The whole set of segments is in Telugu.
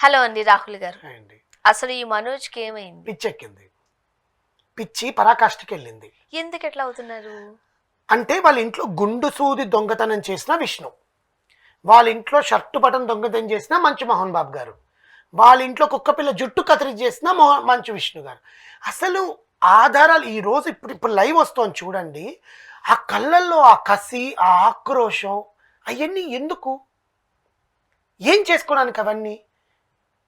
హలో అండి రాహుల్ గారు. అండి అసలు ఈ మనోజ్కి ఏమైంది? పిచ్చెక్కింది. పిచ్చి పరాకాష్ఠకి వెళ్ళింది. ఎందుకు ఎట్లా అవుతున్నారు? అంటే వాళ్ళ ఇంట్లో గుండు సూది దొంగతనం చేసిన విష్ణు, వాళ్ళ ఇంట్లో షర్టు బటన్ దొంగతనం చేసిన మంచు మోహన్ బాబు గారు, వాళ్ళ ఇంట్లో కుక్కపిల్ల జుట్టు కత్తిరి చేసిన మంచు విష్ణు గారు. అసలు ఆధారాలు ఈ రోజు ఇప్పుడు లైవ్ వస్తోంది చూడండి. ఆ కళ్ళల్లో ఆ కసి, ఆ ఆక్రోశం, అవన్నీ ఎందుకు? ఏం చేసుకోవడానికి అవన్నీ?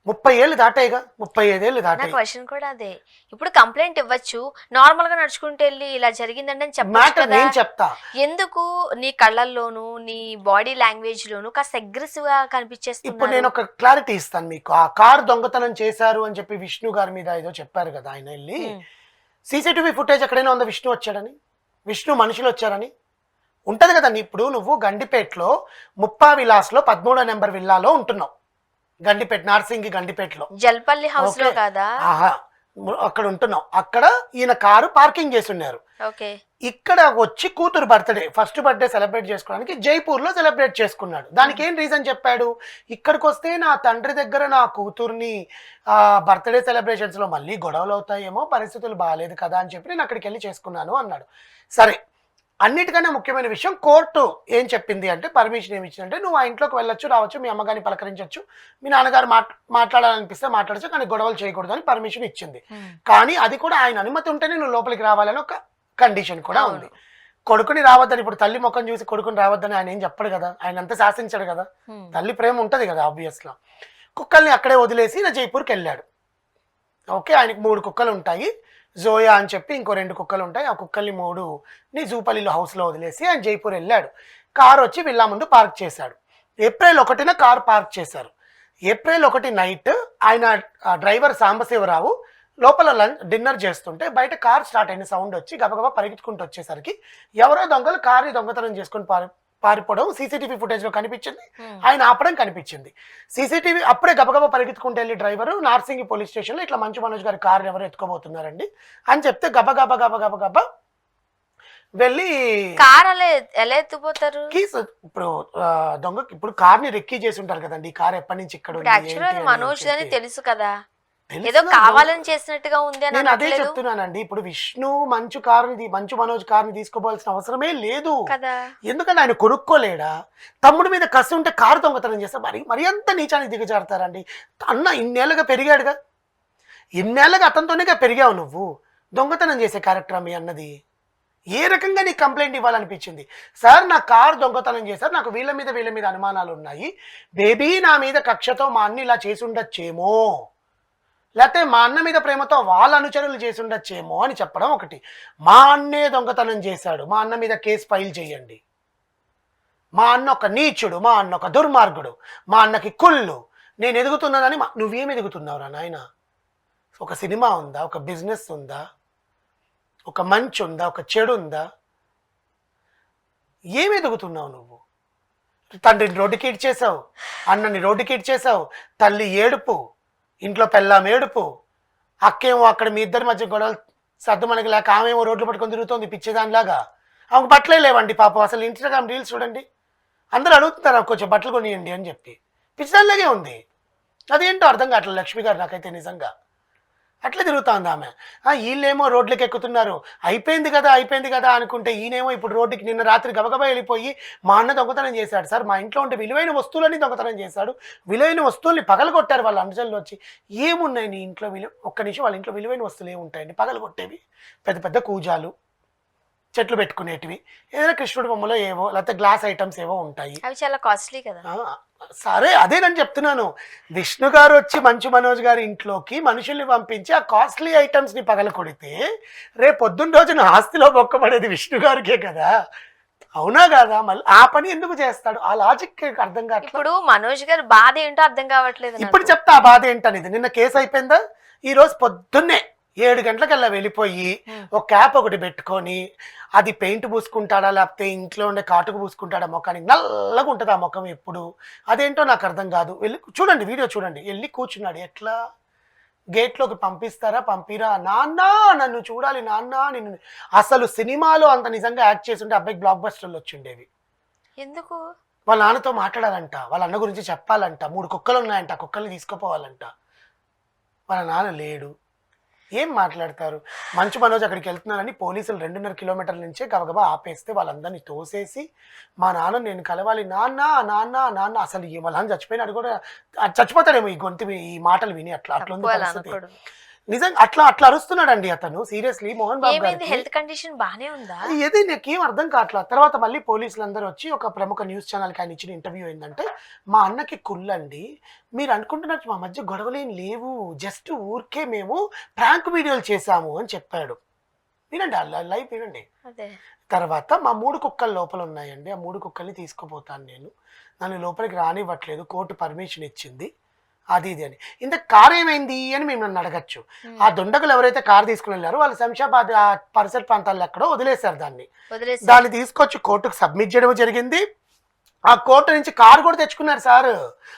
30 ఏళ్ళు దాటాయిగా, 35 ఏళ్ళు నా దాటాయి. క్వశ్చన్ కూడా అదే. ఇప్పుడు కంప్లైంట్ ఇవ్వచ్చు, నార్మల్ గా నడుచుకుంటూ వెళ్ళి ఇలా జరిగిందండి అని చెప్పొచ్చు మ్యాటర్ కదా. నేను చెప్తా. ఎందుకు నీ కళ్ళల్లోనూ నీ బాడీ లాంగ్వేజ్ లోను కాస్త అగ్రెసివ్ గా ఇప్పుడు కనిపించేస్తున్నారు? నేను ఒక క్లారిటీ ఇస్తాను మీకు. ఆ కార్ దొంగతనం చేశారు అని చెప్పి విష్ణు గారి మీద ఏదో చెప్పారు కదా ఆయన వెళ్ళి. సీసీటీవీ ఫుటేజ్ ఎక్కడైనా ఉందా విష్ణు వచ్చాడని, విష్ణు మనుషులు వచ్చారని? ఉంటది కదా. ఇప్పుడు నువ్వు గండిపేటలో ముప్పా విలాస్లో 13 నెంబర్ విల్లాలో ఉంటున్నావు. గండిపేట, నార్సింగి గండిపేటలో జల్పల్లి హౌస్ లో కాదా? ఆహా, అక్కడ ఉంటున్నావు. అక్కడ ఈయన కారు పార్కింగ్ చేసి ఉన్నారు. ఓకే. ఇక్కడ వచ్చి కూతురు బర్త్డే, ఫస్ట్ బర్త్డే సెలబ్రేట్ చేసుకోవడానికి జైపూర్లో సెలబ్రేట్ చేసుకున్నాడు. దానికి ఏం రీజన్ చెప్పాడు? ఇక్కడికి వస్తే నా తండ్రి దగ్గర నా కూతుర్ని బర్త్డే సెలబ్రేషన్స్లో మళ్ళీ గొడవలు అవుతాయేమో, పరిస్థితులు బాగాలేదు కదా అని చెప్పి నేను అక్కడికి వెళ్ళి చేసుకున్నాను అన్నాడు. సరే, అన్నిటికన్నా ముఖ్యమైన విషయం కోర్టు ఏం చెప్పింది అంటే, పర్మిషన్ ఏమి ఇచ్చిందంటే నువ్వు ఆ ఇంట్లోకి వెళ్ళొచ్చు, రావచ్చు, మీ అమ్మగారిని పలకరించవచ్చు, మీ నాన్నగారు మాట్లాడాలనిపిస్తే మాట్లాడచ్చు, కానీ గొడవలు చేయకూడదు అని పర్మిషన్ ఇచ్చింది. కానీ అది కూడా ఆయన అనుమతి ఉంటేనే నువ్వు లోపలికి రావాలని ఒక కండిషన్ కూడా ఉంది. కొడుకుని రావద్దని, ఇప్పుడు తల్లి ముఖం చూసి కొడుకుని రావద్దని ఆయన ఏం చెప్పడు కదా, ఆయన అంతా శాసించాడు కదా. తల్లి ప్రేమ ఉంటుంది కదా ఆబ్వియస్గా. కుక్కల్ని అక్కడే వదిలేసి నా జైపూర్కి వెళ్ళాడు. ఓకే, ఆయనకి 3 కుక్కలు ఉంటాయి, జోయా అని చెప్పి ఇంకో 2 కుక్కలు ఉంటాయి. ఆ కుక్కల్ని 3ని జూపల్లిలో హౌస్లో వదిలేసి ఆయన జైపూర్ వెళ్ళాడు. కారు వచ్చి విల్లా ముందు పార్క్ చేశాడు. ఏప్రిల్ 1న కారు పార్క్ చేశారు. ఏప్రిల్ 1 నైట్ ఆయన డ్రైవర్ సాంబశివరావు లోపల డిన్నర్ చేస్తుంటే బయట కార్ స్టార్ట్ అయిన సౌండ్ వచ్చి గబగబా పరిగెత్తుకుంటూ వచ్చేసరికి ఎవరో దొంగలు కార్ని దొంగతనం చేసుకొని పారిపోవడం సీసీటీవీ ఫుటేజ్లో కనిపించింది. ఆయన ఆపడం కనిపించింది. సీసీటీవీ అప్పుడే గబగబా పరిగెత్తుకుంటూ వెళ్ళి డ్రైవరు నార్సింగి పోలీస్ స్టేషన్లో ఇట్లా మంచు మనోజ్ గారి కారు ఎవరు ఎత్తుకోబోతున్నారండి అని చెప్తే గబగబా వెళ్ళి కార్ ఎలా ఎత్తుపోతారు? కీస్ ఇప్పుడు దొంగ ఇప్పుడు కార్ని రెక్కీ చేసి ఉంటారు కదండి. ఈ కార్ ఎప్పటి నుంచి ఇక్కడ యాక్చువల్లీ మనోజ్ అని తెలుసు కదా, ఏదో కావాలని చేసినట్టుగా ఉంది అని నేను అదే చెప్తున్నానండి. ఇప్పుడు విష్ణు మంచు మనోజ్ కార్ని తీసుకోవాల్సిన అవసరమే లేదు కదా. ఎందుకంటే ఆయన కొనుక్కోలేడా? తమ్ముడి మీద కసి ఉంటే కారు దొంగతనం చేస్తే మరి అంత నీచానికి దిగజారుతారండి. అన్న ఇన్నేళ్ళగా పెరిగాడుగా, ఇన్నేళ్ళగా అతనితోనేగా పెరిగావు నువ్వు. దొంగతనం చేసే క్యారెక్టర్ మీ అన్నది. ఏ రకంగా నీకు కంప్లైంట్ ఇవ్వాలనిపించింది? సార్ నా కారు దొంగతనం చేశారు, నాకు వీళ్ళ మీద అనుమానాలు ఉన్నాయి, బేబీ నా మీద కక్షతో మా అన్న ఇలా చేసి ఉండొచ్చేమో, లేకపోతే మా అన్న మీద ప్రేమతో వాళ్ళ అనుచరులు చేసి ఉండొచ్చేమో అని చెప్పడం ఒకటి. మా అన్నే దొంగతనం చేశాడు, మా అన్న మీద కేసు ఫైల్ చేయండి, మా అన్న ఒక నీచుడు, మా అన్న ఒక దుర్మార్గుడు, మా అన్నకి కుళ్ళు, నేను ఎదుగుతున్నానని నువ్వేం ఎదుగుతున్నావురా నాయన? ఒక సినిమా ఉందా? ఒక బిజినెస్ ఉందా? ఒక మంచి ఉందా? ఒక చెడు ఉందా? ఏమి ఎదుగుతున్నావు నువ్వు? తండ్రిని రోడ్డుకి ఇడ్చేసావు, అన్నని రోడ్డుకి ఇడ్చేసావు, తల్లి ఏడుపు, ఇంట్లో పెళ్ళాం ఏడుపు, అక్కేమో అక్కడ మీ ఇద్దరి మధ్య గొడవలు సర్దు మనకి లేక ఆమెమో రోడ్లు పట్టుకొని తిరుగుతోంది పిచ్చేదానిలాగా. ఆమెకు బట్టలే లేవండి పాపం. అసలు ఇన్స్టాగ్రామ్ రీల్స్ చూడండి, అందరూ అడుగుతున్నారు కొంచెం బట్టలు కొనియండి అని చెప్పి. పిచ్చిదానిలాగే ఉంది. అదేంటో అర్థం కావట్లేదు లక్ష్మి గారు నాకైతే నిజంగా. అట్లా తిరుగుతుంది ఆమె. వీళ్ళేమో రోడ్లకి ఎక్కుతున్నారు, అయిపోయింది కదా అనుకుంటే ఈయనేమో ఇప్పుడు రోడ్డుకి నిన్న రాత్రి గబగబా వెళ్ళిపోయి మా అన్న దొంగతనం చేశాడు సార్, మా ఇంట్లో ఉంటే విలువైన వస్తువులని దొంగతనం చేశాడు, విలువైన వస్తువుల్ని పగలగొట్టారు వాళ్ళ అనుచరులు వచ్చి. ఏమున్నాయి నీ ఇంట్లో ఒక్క నిమిషం, వాళ్ళ ఇంట్లో విలువైన వస్తువులు ఏముంటాయండి పగలగొట్టేవి? పెద్ద పెద్ద కూజాలు, చెట్లు పెట్టుకునేటివి, ఏదైనా కృష్ణుడి బొమ్మలో ఏవో లేకపోతే గ్లాస్ ఐటమ్స్ ఏవో ఉంటాయి. అవి చాలా కాస్ట్లీ కదా. సరే, అదే నేను చెప్తున్నాను. విష్ణు గారు వచ్చి మంచు మనోజ్ గారి ఇంట్లోకి మనుషుల్ని పంపించి ఆ కాస్ట్లీ ఐటమ్స్ ని పగల కొడితే రేపు పొద్దున్న రోజున ఆస్తిలో బొక్కబడేది విష్ణు గారికే కదా. అవునా కదా? మళ్ళీ ఆ పని ఎందుకు చేస్తాడు? ఆ లాజిక్ అర్థం కావట్లేదు. ఇప్పుడు మనోజ్ గారు బాధ ఏంటో అర్థం కావట్లేదు. ఇప్పుడు చెప్తా ఆ బాధ ఏంటనేది. నిన్న కేసు అయిపోయిందా? ఈ రోజు పొద్దున్నే 7 గంటలకల్లా వెళ్ళిపోయి ఒక క్యాప్ ఒకటి పెట్టుకొని, అది పెయింట్ పూసుకుంటాడా లేకపోతే ఇంట్లో ఉండే కాటుకు పూసుకుంటాడా, మొఖానికి నల్లగా ఉంటుంది ఆ ముఖం ఎప్పుడు. అదేంటో నాకు అర్థం కాదు. వెళ్ళి చూడండి, వీడియో చూడండి. వెళ్ళి కూర్చున్నాడు. ఎట్లా గేట్లోకి పంపిస్తారా? పంపిరా నాన్న, నన్ను చూడాలి నాన్న నిన్ను. అసలు సినిమాలో అంత నిజంగా యాక్ట్ చేసి ఉంటే అబ్బాయికి బ్లాక్ బస్టర్లు వచ్చిండేవి. ఎందుకు? వాళ్ళ నాన్నతో మాట్లాడాలంట, వాళ్ళ అన్న గురించి చెప్పాలంట, 3 కుక్కలు ఉన్నాయంట, ఆ కుక్కల్ని తీసుకుపోవాలంట. వాళ్ళ నాన్న లేడు. ఏం మాట్లాడతారు? మంచు మనోజ్ అక్కడికి వెళ్తున్నారని పోలీసులు 2.5 కిలోమీటర్ల నుంచే గబగబా ఆపేస్తే వాళ్ళందరినీ తోసేసి మా నాన్న నేను కలవాలి నాన్న నాన్న నాన్న అసలు వాళ్ళ నాన్న చచ్చిపోయినాడు కూడా చచ్చిపోతాడేమో ఈ గొంతు ఈ మాటలు విని అట్లా ఉంది తప్పు అలా పరిస్థితి. అనకూడదు. నిజంగా అట్లా అరుస్తున్నాడండి అతను. సీరియస్లీ మోహన్ బాబు ఏమైంది? గారికి హెల్త్ కండిషన్ బానే ఉందా? ఏది నాకేం అర్థం కావట్లా. తర్వాత మళ్ళీ పోలీసులు అందరూ వచ్చి ఒక ప్రముఖ న్యూస్ ఛానల్కి ఆయన ఇచ్చిన ఇంటర్వ్యూ ఏంటంటే, మా అన్నకి కుళ్ళండి, మీరు అనుకుంటున్నట్టు మా మధ్య గొడవలేం లేవు, జస్ట్ ఊరికే మేము ప్రాంక్ వీడియోలు చేశాము అని చెప్పాడు. వినండి లైవ్ వినండి. అదే తర్వాత మా 3 కుక్కలు లోపల ఉన్నాయండి, ఆ 3 కుక్కల్ని తీసుకుపోతాను నేను, నన్ను లోపలికి రానివ్వట్లేదు, కోర్టు పర్మిషన్ ఇచ్చింది, అది ఇది అని. ఇంత కార్ ఏమైంది అని మేము నన్ను అడగచ్చు. ఆ దొండగులు ఎవరైతే కార్ తీసుకుని వెళ్ళారో వాళ్ళు శంషాబాద్ ఆ పరిసర ప్రాంతాల్లో ఎక్కడో వదిలేశారు దాన్ని తీసుకొచ్చి కోర్టుకు సబ్మిట్ చేయడం జరిగింది. ఆ కోర్టు నుంచి కారు కూడా తెచ్చుకున్నారు సార్.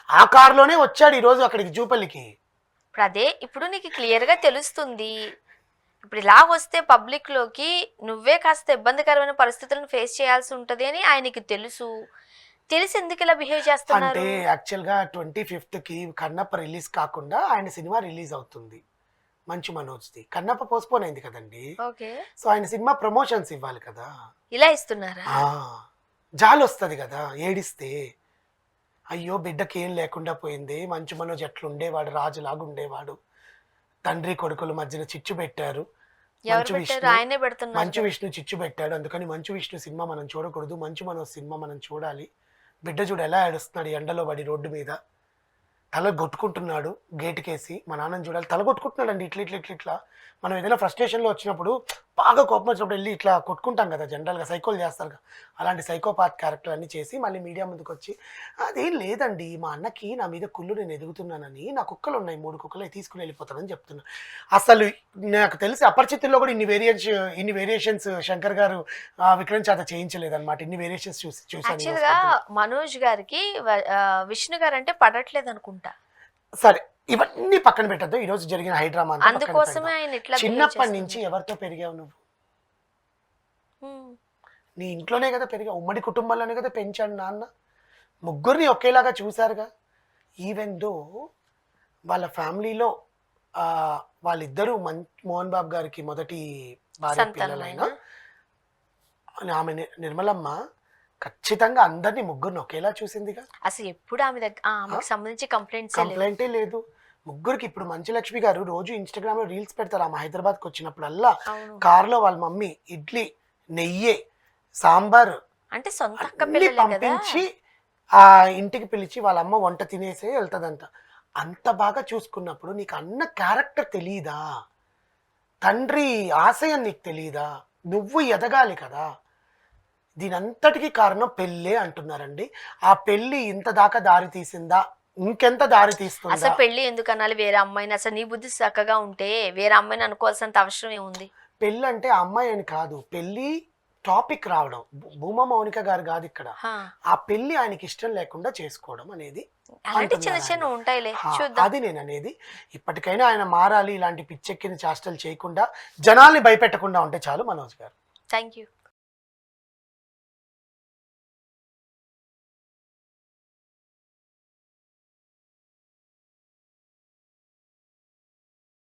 ఆ కారులోనే వచ్చాడు ఈరోజు అక్కడికి జూపల్లికి. ఇప్పుడు అదే ఇప్పుడు నీకు క్లియర్ గా తెలుస్తుంది. ఇప్పుడు ఇలా వస్తే పబ్లిక్ లోకి నువ్వే కాస్త ఇబ్బందికరమైన పరిస్థితులను ఫేస్ చేయాల్సి ఉంటది అని ఆయనకి తెలుసు. తెలిసి ఎందుకు ఇలా బిహేవ్ చేస్తున్నారు? అంటే యాక్చువల్ గా 25th కి కన్నప్ప రిలీజ్ కాకుండా ఆయన సినిమా రిలీజ్ అవుతుంది మంచు మనోజ్ది. కన్నప్ప పోస్ట్పోన్ అయింది కదండి. ఓకే. సో ఆయన సినిమా ప్రమోషన్స్ ఇవ్వాలి కదా. ఇలా ఇస్తున్నారా? జాలి వస్తుంది కదా ఏడిస్తే. అయ్యో బిడ్డకి ఏం లేకుండా పోయింది, మంచు మనోజ్ ఎట్లా ఉండేవాడు, రాజులాగా ఉండేవాడు, తండ్రి కొడుకుల మధ్యన చిచ్చు పెట్టారు, మంచు విష్ణు చిచ్చు పెట్టాడు, అందుకని మంచు విష్ణు సినిమా మనం చూడకూడదు, మంచు మనోజ్ సినిమా మనం చూడాలి. బిడ్డ చూడు ఎలా ఏడుస్తున్నాడు ఎండలో పడి రోడ్డు మీద, తల కొట్టుకుంటున్నాడు గేటుకేసి. మా నాన్నని చూడాలి, తల కొట్టుకుంటున్నాడు అండి ఇట్లా ఇట్లా ఇట్లా ఇట్లా. మనం ఏదైనా ఫ్రస్ట్రేషన్లో వచ్చినప్పుడు బాగా కోపం వచ్చినప్పుడు వెళ్ళి ఇట్లా కొట్టుకుంటాం కదా, జనరల్గా సైకోలు చేస్తారు కదా, అలాంటి సైకోపాత్ క్యారెక్టర్ అన్ని చేసి మళ్ళీ మీడియా ముందుకు వచ్చి అదేం లేదండి మా అన్నకి నా మీద కుళ్ళు, నేను ఎదుగుతున్నానని, నా కుక్కలు ఉన్నాయి 3 కుక్కలు తీసుకుని వెళ్ళిపోతానని చెప్తున్నా. అసలు నాకు తెలిసి అపరిచితుల్లో కూడా ఇన్ని వేరియేషన్స్ శంకర్ గారు విక్రమ్ చేత చేయించలేదు అనమాట. ఇన్ని వేరియేషన్స్ చూసాను. మనోజ్ గారికి విష్ణు గారు అంటే పడట్లేదు అనుకుంటా. సరే ఇవన్నీ పక్కన పెట్టద్దు, ఈ రోజు జరిగిన హైడ్రామా అందుకోసమే ఆయన ఇట్లా చిన్నప్పటి నుంచి ఎవరితో పెరిగావు నువ్వు? నీ ఇంట్లోనే కదా పెరిగావు, ఉమ్మడి కుటుంబంలోనే కదా పెంచాడు నాన్న, ముగ్గురిని ఒకేలాగా చూశారుగా. ఈవెన్ దో వాళ్ళ ఫ్యామిలీలో వాళ్ళిద్దరూ మోహన్ బాబు గారికి మొదటి భార్య పిల్లలైనా ఆమె నిర్మలమ్మ ఖచ్చితంగా అందరినీ ముగ్గురిని ఒకేలా చూసిందిగా. అసలు ఎప్పుడు ఆమె ఆమెకు సంబంధించి కంప్లైంటే లేదు. ముగ్గురికి ఇప్పుడు మంచులక్ష్మి గారు రోజు ఇన్స్టాగ్రామ్ లో రీల్స్ పెడతారు. ఆమె హైదరాబాద్కి వచ్చినప్పుడల్లా కారులో వాళ్ళ మమ్మీ ఇడ్లీ, నెయ్యి, సాంబార్ అంటే పంపించి ఆ ఇంటికి పిలిచి వాళ్ళ అమ్మ వంట తినేసే వెళ్తుందంట. అంత బాగా చూసుకున్నప్పుడు నీకు అన్న క్యారెక్టర్ తెలీదా? తండ్రి ఆశయం నీకు తెలీదా? నువ్వు ఎదగాలి కదా. దీనంతటికీ కారణం పెళ్ళే అంటున్నారండి. ఆ పెళ్లి ఇంత దాకా దారి తీసిందా? ఇంకెంత దారి తీస్తుంది? అసలు పెళ్లి ఎందుకు అనాలి? వేరే అమ్మాయిని, అసలు నీ బుద్ధి చక్కగా ఉంటే వేరే అమ్మాయిని అనుకోవాల్సినంత అవసరం ఏముంది? పెళ్ళి అంటే అమ్మాయి అని కాదు, పెళ్లి టాపిక్ రావడం. భూమా మౌనిక గారు కాదు ఇక్కడ. ఆ పెళ్లి ఆయనకి ఇష్టం లేకుండా చేసుకోవడం అనేది అలాంటి చిన్న చిన్న ఉంటాయిలే, అది నేను అనేది. ఇప్పటికైనా ఆయన మారాలి, ఇలాంటి పిచ్చెక్కిన చేష్టలు చేయకుండా జనాల్ని భయపెట్టకుండా ఉంటే చాలు మనోజ్ గారు. Thank you.